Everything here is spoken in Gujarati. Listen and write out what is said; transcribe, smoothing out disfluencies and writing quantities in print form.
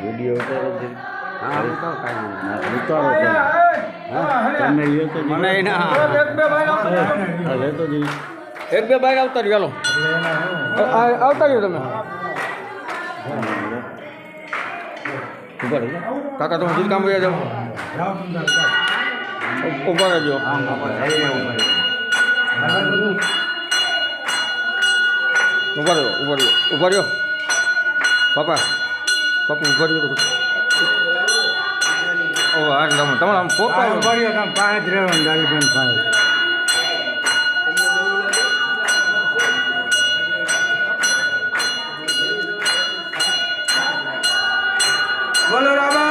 વિડીયો ઉતારો છે. હા ઉતારો તમે લ્યો તો મને લેતો જઈ એક બે બાઈક આવતા રહ્યો આવતા રહ્યો તમે કાકા તમે શું કામ રહ્યા જાઓ ઉભા રહેજો ઉભા રહ્યો પાપા ઉભા રહ્યો ઓ હા તમારે આમ પોતા ઉભા રહ્યો તમે પાંચ રહ્યો દારૂબેન પાંચ બોલો રામા